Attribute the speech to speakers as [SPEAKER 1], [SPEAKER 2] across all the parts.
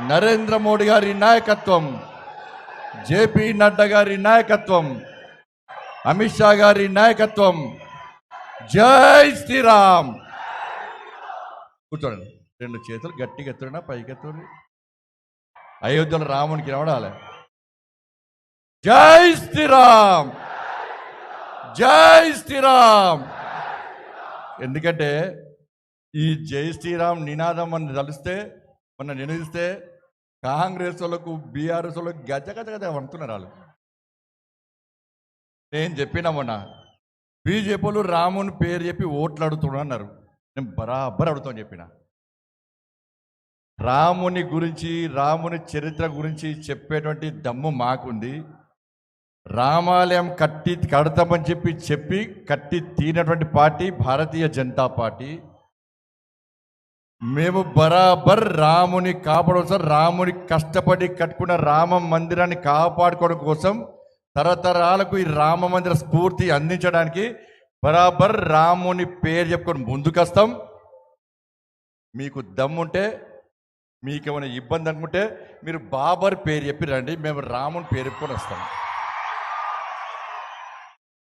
[SPEAKER 1] నరేంద్ర మోడీ గారి నాయకత్వం, జేపీ నడ్డా గారి నాయకత్వం, అమిత్ షా గారి నాయకత్వం. జై శ్రీరామ్. కూర్చోండి. రెండు చేతులు గట్టిగా ఎత్తున్నా, పైకి ఎత్తుని. అయోధ్యలో రామునికి రావడాలి. జై శ్రీరామ్, జై శ్రీరామ్. ఎందుకంటే ఈ జై శ్రీరామ్ నినాదం అని తలిస్తే, మొన్న నినదిస్తే కాంగ్రెస్ వాళ్ళకు, బీఆర్ఎస్ వాళ్ళకు గజ గజ గజ వండుతున్నారు వాళ్ళు. నేను చెప్పినా మొన్న బీజేపీ వాళ్ళు రాముని పేరు చెప్పి ఓట్లు అడుగుతున్నా అన్నారు. నేను బరాబర్ అడుగుతాను చెప్పిన. రాముని గురించి, రాముని చరిత్ర గురించి చెప్పేటువంటి దమ్ము మాకుంది. రామాలయం కడతామని చెప్పి కట్టి తీరినటువంటి పార్టీ భారతీయ జనతా పార్టీ. మేము బరాబర్ రాముని కాపాడడం కోసం, రాముని కష్టపడి కట్టుకున్న రామ మందిరాన్ని కాపాడుకోవడం కోసం, తరతరాలకు ఈ రామ మందిర స్ఫూర్తి అందించడానికి బరాబర్ రాముని పేరు చెప్పుకొని ముందుకొస్తాం. మీకు దమ్ముంటే, మీకేమైనా ఇబ్బంది అనుకుంటే మీరు బాబర్ పేరు చెప్పి రండి, మేము రాముని పేరు చెప్పుకొని వస్తాం.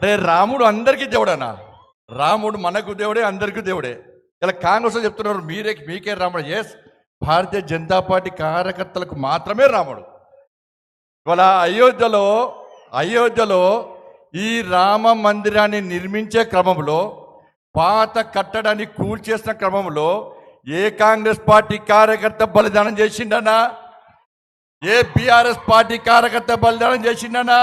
[SPEAKER 1] అరే రాముడు అందరికీ దేవుడనా? రాముడు మనకు దేవుడే, అందరికీ దేవుడే. ఇలా కాంగ్రెస్ చెప్తున్నారు మీకే రాముడు. ఎస్, భారతీయ జనతా పార్టీ కార్యకర్తలకు మాత్రమే రాముడు. ఇవాళ అయోధ్యలో ఈ రామ మందిరాన్ని నిర్మించే క్రమంలో, పాత కట్టడాన్ని కూల్చేసిన క్రమంలో ఏ కాంగ్రెస్ పార్టీ కార్యకర్త బలిదానం చేసిండనా? ఏ బీఆర్ఎస్ పార్టీ కార్యకర్త బలిదానం చేసిండనా?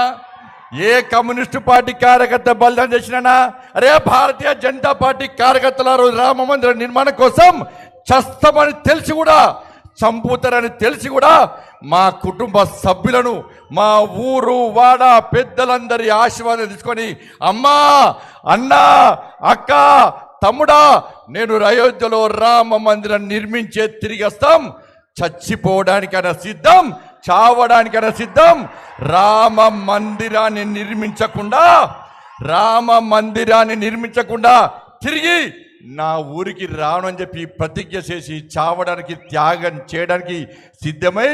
[SPEAKER 1] ఏ కమ్యూనిస్టు పార్టీ కార్యకర్త బలిదానం చేసినా? అరే భారతీయ జనతా పార్టీ కార్యకర్తల రామ మందిర నిర్మాణం కోసం చస్తామని తెలిసి కూడా, చంపుతారని తెలిసి కూడా మా కుటుంబ సభ్యులను, మా ఊరు వాడ పెద్దలందరి ఆశీర్వాదం తీసుకొని, అమ్మా, అన్నా, అక్క, తమ్ముడా, నేను అయోధ్యలో రామ మందిరం నిర్మించే తిరిగి వస్తాం. చచ్చిపోవడానికైనా సిద్ధం, చావడానికైనా సిద్ధం. రామ మందిరాన్ని నిర్మించకుండా తిరిగి నా ఊరికి రాను అని చెప్పి ప్రతిజ్ఞ చేసి చావడానికి, త్యాగం చేయడానికి సిద్ధమై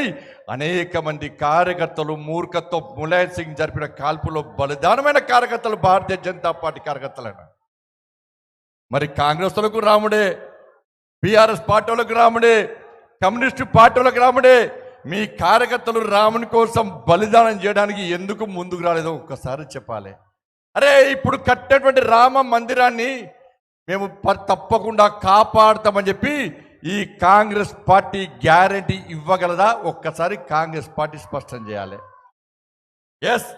[SPEAKER 1] అనేక మంది కార్యకర్తలు మూర్ఖత్వం, ములాయం సింగ్ జరిపిన కాల్పులో బలిదానమైన కార్యకర్తలు భారతీయ జనతా పార్టీ కార్యకర్తలైన. మరి కాంగ్రెస్ వాళ్ళకు రాముడే, బీఆర్ఎస్ పార్టీ వాళ్ళకు రాముడే, కమ్యూనిస్టు పార్టీ వాళ్ళకు రాముడే. మీ కార్యకర్తలు రాముని కోసం బలిదానం చేయడానికి ఎందుకు ముందుకు రాలేదో ఒక్కసారి చెప్పాలి. అరే ఇప్పుడు కట్టినటువంటి రామ మందిరాన్ని మేము తప్పకుండా కాపాడుతామని చెప్పి ఈ కాంగ్రెస్ పార్టీ గ్యారంటీ ఇవ్వగలదా? ఒక్కసారి కాంగ్రెస్ పార్టీ స్పష్టం చేయాలి. ఎస్,